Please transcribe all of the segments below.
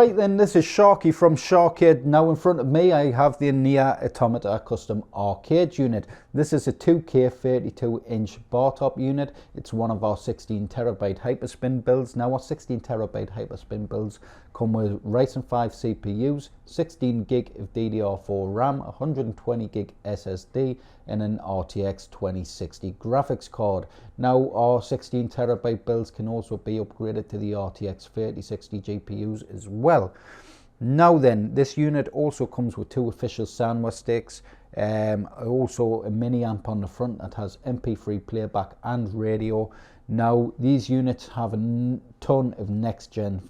Right then, this is Sharky from SHAR-KADE. Now in front of me I have the Nier Automata custom arcade unit. This is a 2K 32-inch Bartop unit. It's one of our 16TB Hyperspin builds. Now our 16TB Hyperspin builds come with Ryzen 5 CPUs, 16GB of DDR4 RAM, 120GB SSD and an RTX 2060 graphics card. Now our 16TB builds can also be upgraded to the RTX 3060 GPUs as well. Now then, this unit also comes with two official soundbar sticks, also a mini amp on the front that has MP3 playback and radio. Now these units have a ton of next gen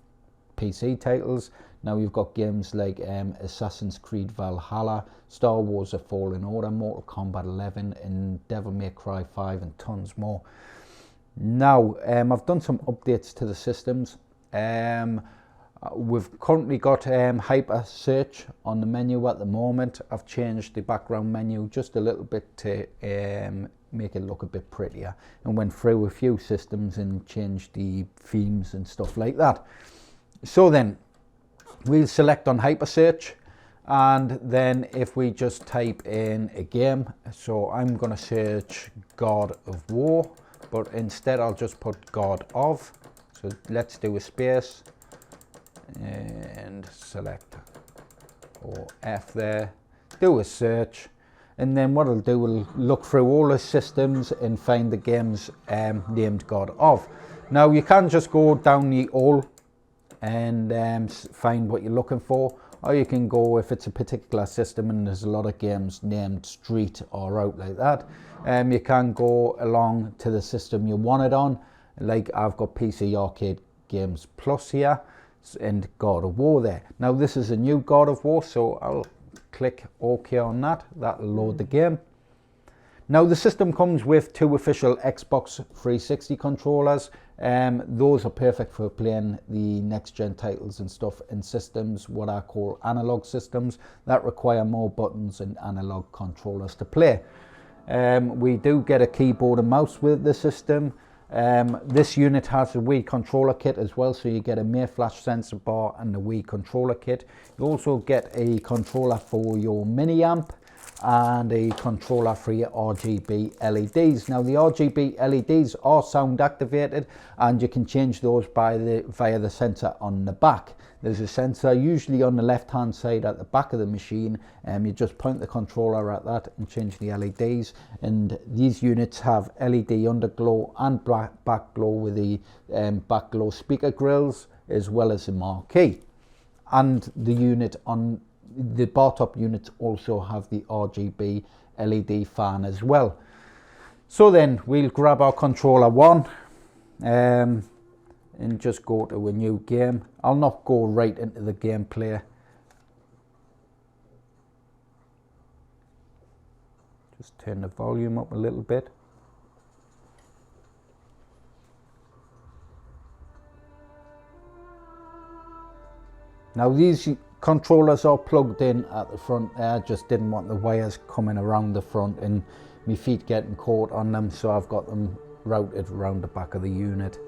PC titles. Now you've got games like Assassin's Creed Valhalla, Star Wars: The Fallen Order, Mortal Kombat 11 and Devil May Cry 5 and tons more. Now I've done some updates to the systems. We've currently got Hyper Search on the menu at the moment. I've changed the background menu just a little bit to make it look a bit prettier, and went through a few systems and changed the themes and stuff like that. So then we'll select on Hyper Search, and then if we just type in a game, so I'm going to search God of War, but instead I'll just put God of. So let's do a space and select or F there, do a search, and then what I'll do, we'll look through all the systems and find the games named God of. Now you can just go down the all and find what you're looking for, or you can go, if it's a particular system and there's a lot of games named Street or out like that, you can go along to the system you want it on. Like I've got PC Arcade Games Plus here and God of War there. Now this is a new God of War, so I'll click OK on that. That'll load the game. Now the system comes with two official Xbox 360 controllers. Those are perfect for playing the next gen titles and stuff in systems what I call analog systems that require more buttons and analog controllers to play. We do get a keyboard and mouse with the system. This unit has a Wii controller kit as well, so you get a Mame flash sensor bar and the Wii controller kit. You also get a controller for your mini amp and a controller for your RGB LEDs. Now the RGB LEDs are sound activated, and you can change those via the sensor on the back. There's a sensor usually on the left hand side at the back of the machine, and you just point the controller at that and change the LEDs. And these units have LED underglow and back glow with the back glow speaker grills, as well as a marquee. And the unit on the Bartop units also have the RGB LED fan as well. So then we'll grab our controller one and just go to a new game. I'll not go right into the gameplay. Just turn the volume up a little bit. Now these controllers are plugged in at the front there. I just didn't want the wires coming around the front and my feet getting caught on them, so I've got them routed around the back of the unit.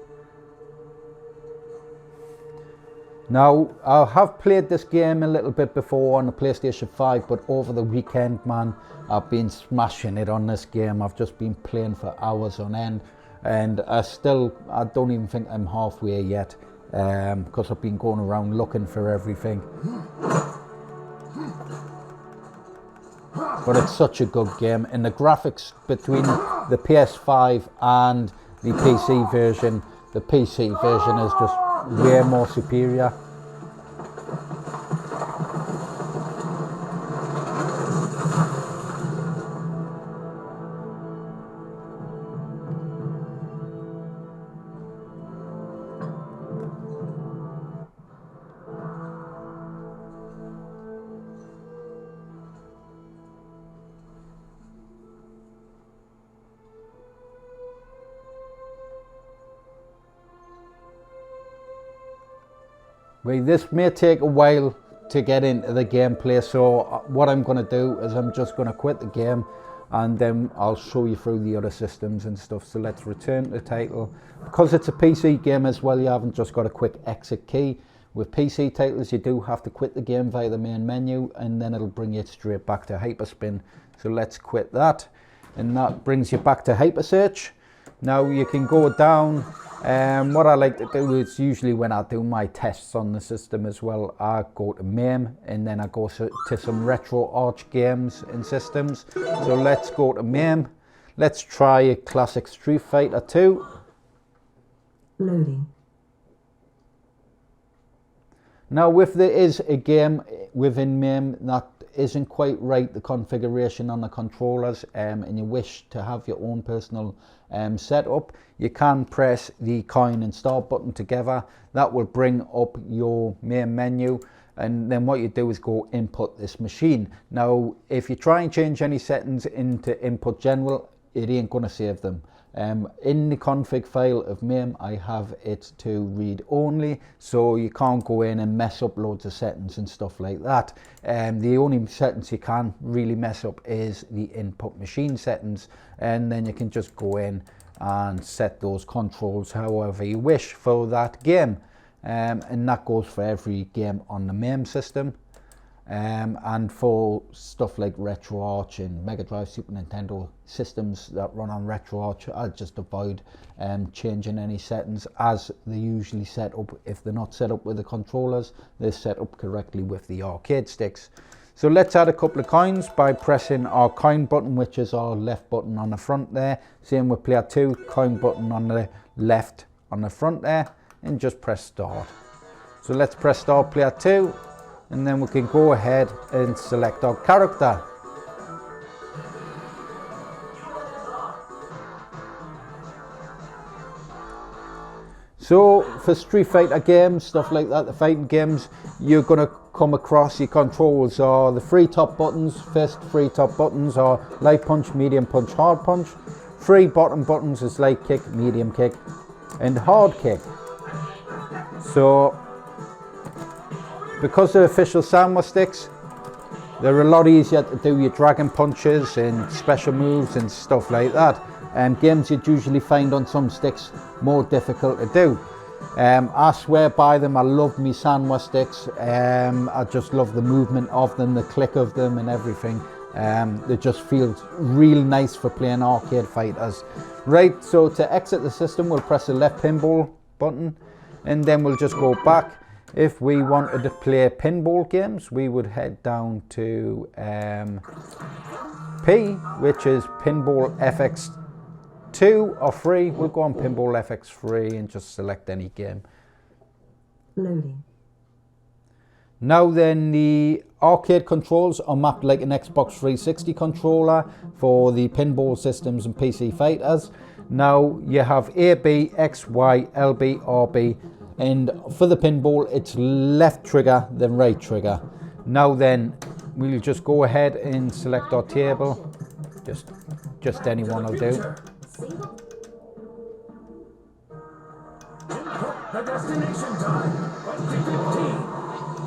Now I have played this game a little bit before on the PlayStation 5, but over the weekend, man, I've been smashing it on this game. I've just been playing for hours on end, and I don't even think I'm halfway yet. Because I've been going around looking for everything. But it's such a good game, and the graphics between the PS5 and the PC version, the PC version is just way more superior. This may take a while to get into the gameplay, so what I'm going to do is I'm just going to quit the game and then I'll show you through the other systems and stuff. So let's return to the title. Because it's a PC game as well, you haven't just got a quick exit key. With PC titles, you do have to quit the game via the main menu, and then it'll bring you straight back to Hyperspin. So let's quit that, and that brings you back to Hypersearch. Now you can go down. What I like to do is, usually when I do my tests on the system as well, I go to MAME, and then I go to some Retroarch games and systems. So let's go to MAME. Let's try a classic Street Fighter 2. Loading. Now, if there is a game within MAME that isn't quite right, the configuration on the controllers, and you wish to have your own personal setup, you can press the coin and start button together. That will bring up your main menu, and then what you do is go input this machine. Now, if you try and change any settings into input general, it ain't going to save them. In the config file of MAME, I have it to read only, so you can't go in and mess up loads of settings and stuff like that. The only settings you can really mess up is the input machine settings, and then you can just go in and set those controls however you wish for that game. And that goes for every game on the MAME system. And for stuff like Retroarch and Mega Drive, Super Nintendo systems that run on Retroarch, I just avoid changing any settings, as they usually set up. If they're not set up with the controllers, they're set up correctly with the arcade sticks. So let's add a couple of coins by pressing our coin button, which is our left button on the front there. Same with player 2, coin button on the left on the front there, and just press start. So let's press start player 2. And then we can go ahead and select our character. So for Street Fighter games, stuff like that, the fighting games, you're going to come across your controls are the 3 top buttons. First 3 top buttons are light punch, medium punch, hard punch. 3 bottom buttons is light kick, medium kick, and hard kick. So because they're official Sanwa sticks, they're a lot easier to do your dragon punches and special moves and stuff like that. Games you'd usually find on some sticks more difficult to do. I swear by them. I love me Sanwa sticks. I just love the movement of them, the click of them and everything. They just feel real nice for playing arcade fighters. Right, so to exit the system, we'll press the left pinball button, and then we'll just go back. If we wanted to play pinball games, we would head down to P, which is Pinball FX2 or 3. We'll go on Pinball FX3 and just select any game. Loading. Now then, the arcade controls are mapped like an Xbox 360 controller for the pinball systems and PC fighters. Now you have A, B, X, Y, LB, RB. And for the pinball, it's left trigger, then right trigger. Now then, we'll just go ahead and select our table. Just any one will do. The destination time, 2015.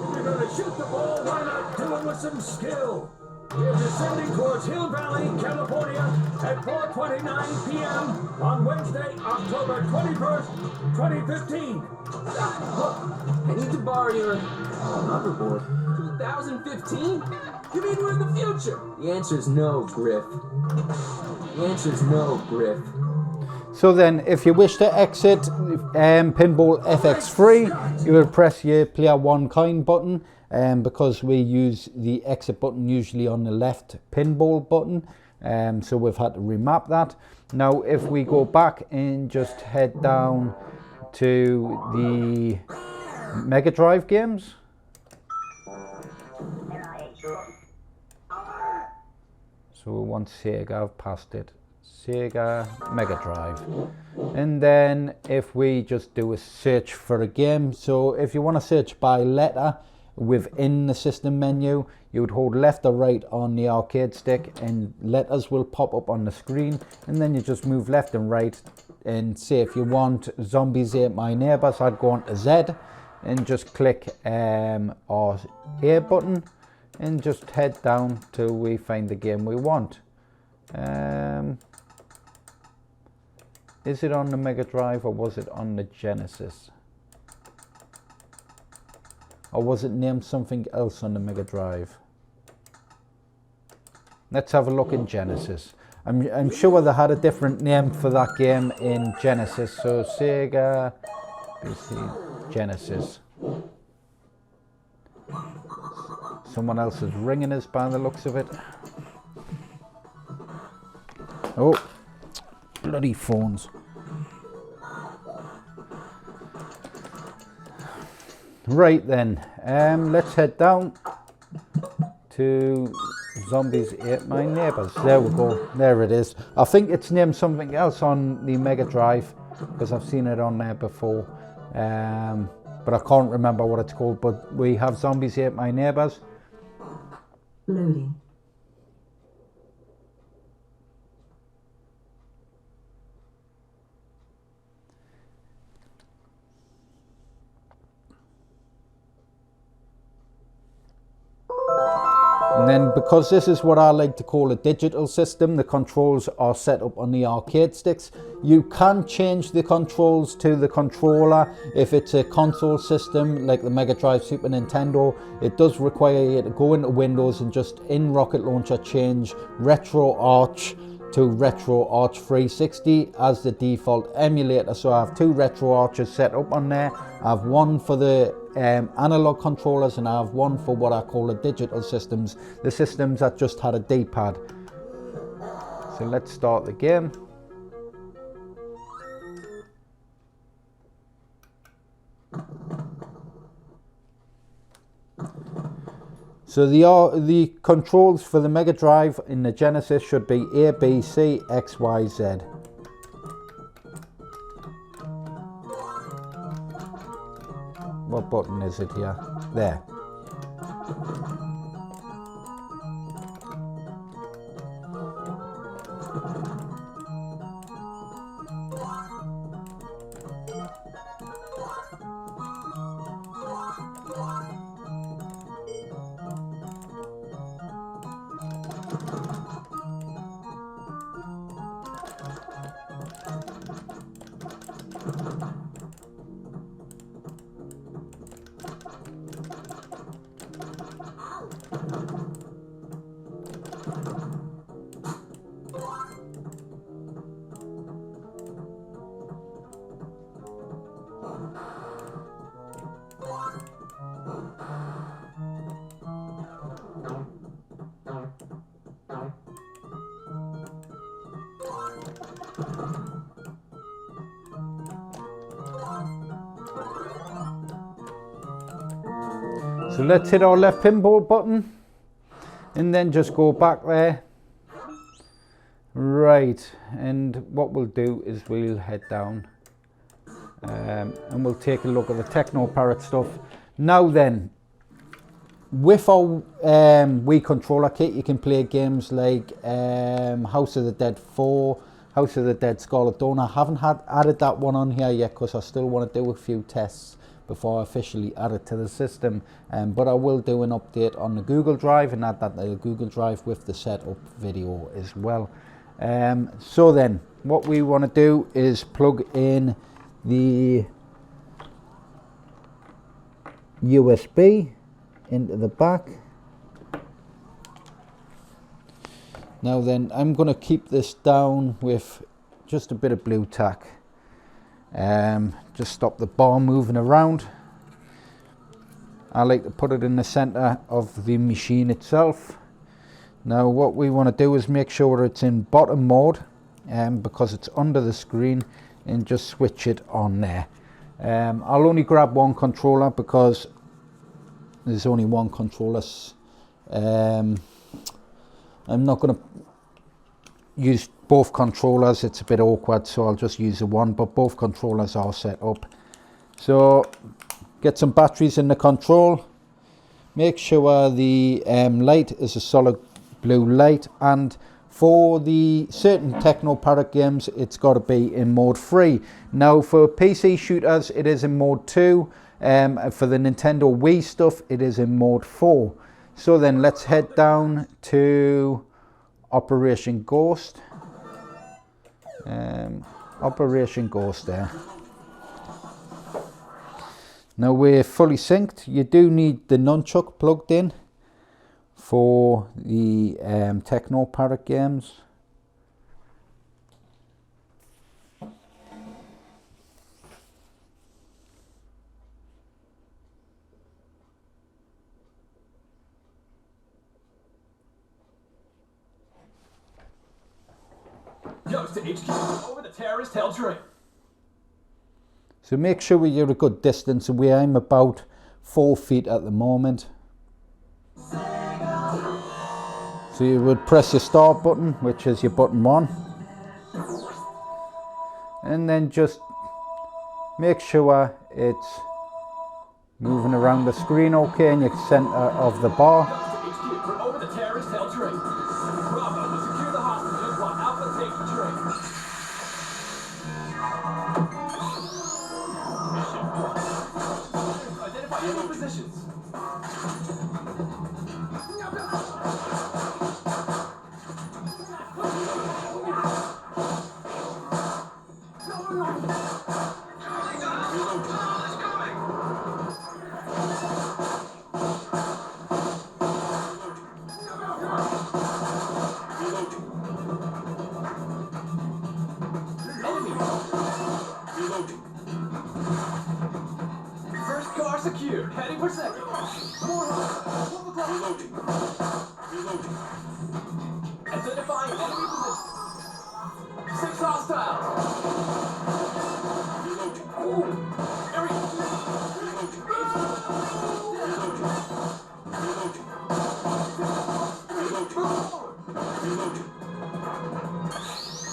If you're gonna shoot the ball, why not do it with some skill? We're descending towards Hill Valley, California at 4:29 p.m. on Wednesday, October 21st, 2015. I need to borrow your hoverboard. 2015? You mean we're in the future? The answer is no, Griff. The answer is no, Griff. So then, if you wish to exit Pinball FX3, you will press your player 1 coin button. Because we use the exit button usually on the left pinball button, so we've had to remap that. Now if we go back and just head down to the Mega Drive games, so we want Sega, I've passed it, Sega Mega Drive. And then if we just do a search for a game, so if you want to search by letter within the system menu, you would hold left or right on the arcade stick and letters will pop up on the screen, and then you just move left and right. And say if you want Zombies Ate My Neighbors, I'd go on to Z and just click our A button and just head down till we find the game we want. Is it on the Mega Drive or was it on the Genesis? or was it named something else on the Mega Drive? Let's have a look in Genesis. I'm sure they had a different name for that game in Genesis. So Sega, PC, Genesis. Someone else is ringing us by the looks of it. Oh, bloody phones. Right then, let's head down to Zombies Ate My Neighbors. There we go, there it is. I think it's named something else on the Mega Drive because I've seen it on there before, but I can't remember what it's called. But we have Zombies Ate My Neighbors. Loading. And then, because this is what I like to call a digital system, the controls are set up on the arcade sticks. You can change the controls to the controller if it's a console system like the Mega Drive, Super Nintendo. It does require you to go into Windows and just in Rocket Launcher change Retroarch to Retroarch 360 as the default emulator. So I have two Retroarches set up on there. I have one for the analog controllers and I have one for what I call the digital systems, the systems that just had a D-pad. So let's start the game. So the controls for the Mega Drive in the Genesis should be A, B, C, X, Y, Z. What button is it here? There. So let's hit our left pinball button and then just go back there. Right, and what we'll do is we'll head down and we'll take a look at the TeknoParrot stuff. Now then, with our Wii controller kit, you can play games like House of the Dead 4, House of the Dead Scarlet Dawn. I haven't added that one on here yet because I still want to do a few tests before I officially add it to the system, but I will do an update on the Google Drive and add that to the Google Drive with the setup video as well. So then what we want to do is plug in the USB into the back. Now then, I'm going to keep this down with just a bit of blue tack. Just stop the bar moving around. I like to put it in the center of the machine itself. Now what we want to do is make sure it's in bottom mode because it's under the screen, and just switch it on there. I'll only grab one controller because there's only one controller. I'm not going to use both controllers, it's a bit awkward, so I'll just use the one, but both controllers are set up. So get some batteries in the control, make sure the light is a solid blue light, and for the certain TeknoParrot games it's got to be in mode 3. Now for PC shooters it is in mode 2, for the Nintendo Wii stuff it is in mode 4. So then let's head down to Operation Ghost. Operation Ghost there. Now we're fully synced. You do need the nunchuck plugged in for the TeknoParrot games. Goes to HQ over the terrorist held train. So make sure you're a good distance away. I'm about 4 feet at the moment. So you would press your start button, which is your button 1. And then just make sure it's moving around the screen okay in your center of the bar. Goes to HQ for over the terrorist held train. Bravo will secure the hostages while Alpha takes the train. Identify enemy positions. First car secured. Heading for second. More reloading. Identifying enemy position. 6 hostiles. Reloading.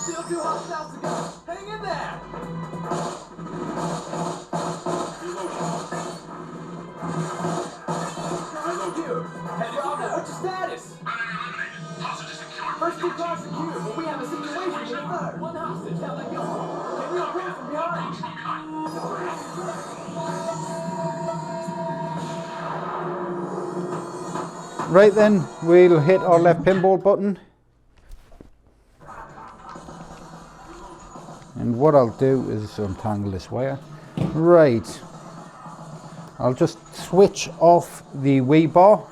Still 2 hostiles to go. Hang in there. What's your status? First 2 cars secured, but we have a situation in the third. 1 hostage, held at gunpoint. Can we approach from behind? Right then, we'll hit our left pinball button. And what I'll do is untangle this wire. Right. I'll just switch off the Wii bar.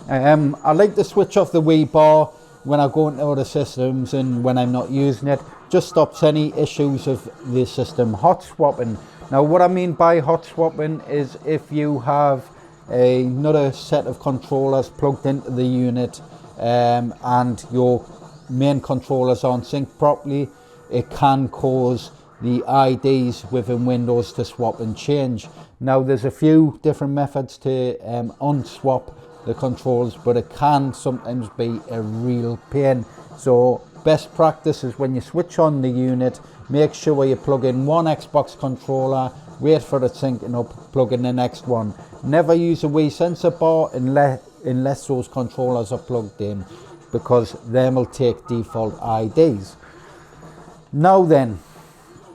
I like to switch off the Wii bar when I go into other systems and when I'm not using it. Just stops any issues of the system hot swapping. Now what I mean by hot swapping is if you have another set of controllers plugged into the unit and your main controllers aren't synced properly, it can cause the IDs within Windows to swap and change. Now there's a few different methods to unswap the controls, but it can sometimes be a real pain. So best practice is when you switch on the unit, make sure you plug in one Xbox controller, wait for it syncing up, plug in the next one. Never use a Wii sensor bar unless those controllers are plugged in, because them will take default IDs. Now then,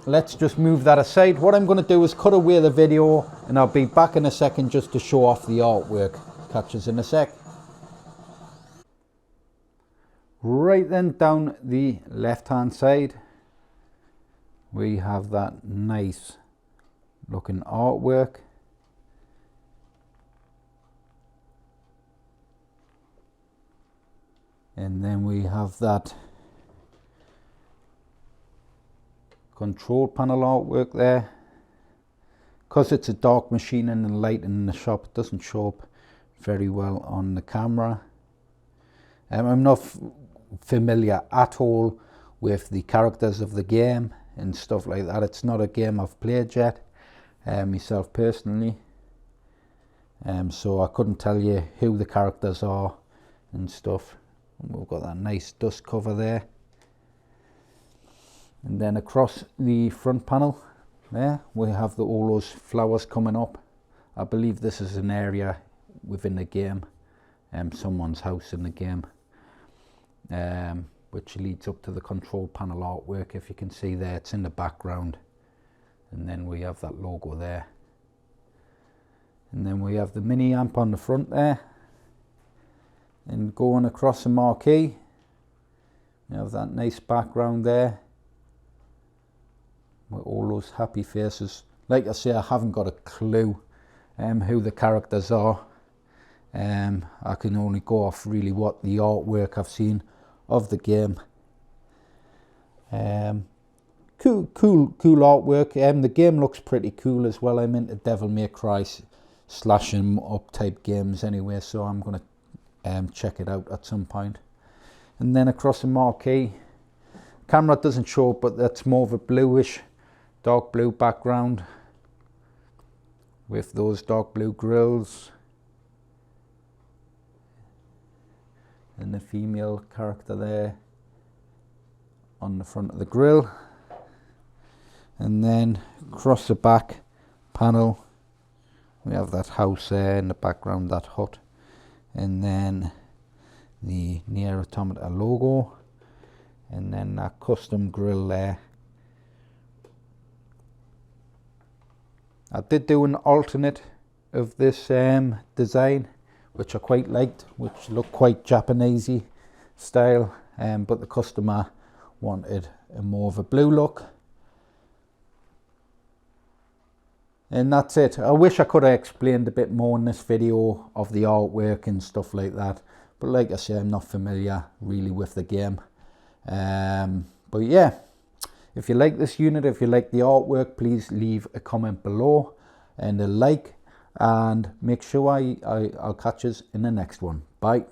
let's just move that aside. What I'm going to do is cut away the video and I'll be back in a second just to show off the artwork. Catch us in a sec. Right then, down the left hand side we have that nice looking artwork. And then we have that control panel artwork there. Because it's a dark machine and the light in the shop, it doesn't show up very well on the camera. I'm not familiar at all with the characters of the game and stuff like that. It's not a game I've played yet myself personally, so I couldn't tell you who the characters are and stuff. We've got that nice dust cover there, and then across the front panel there we have all those flowers coming up. I believe this is an area within the game, someone's house in the game, which leads up to the control panel artwork. If you can see there, it's in the background, and then we have that logo there, and then we have the mini amp on the front there, and going across the marquee we have that nice background there with all those happy faces Like I say, I haven't got a clue who the characters are. I can only go off really what the artwork I've seen of the game. Cool artwork. The game looks pretty cool as well. I'm into Devil May Cry slash 'em up type games anyway, so I'm gonna check it out at some point. And then across the marquee, camera doesn't show it, but that's more of a bluish, dark blue background with those dark blue grills and the female character there on the front of the grill. And then across the back panel we have that house there in the background, that hut, and then the Nier Automata logo, and then that custom grill there. I did do an alternate of this design, which I quite liked, which looked quite Japanesey style, but the customer wanted a more of a blue look. And that's it. I wish I could have explained a bit more in this video of the artwork and stuff like that, but like I say, I'm not familiar really with the game. But yeah, if you like this unit, if you like the artwork, please leave a comment below and a like, and make sure I'll catch us in the next one. Bye.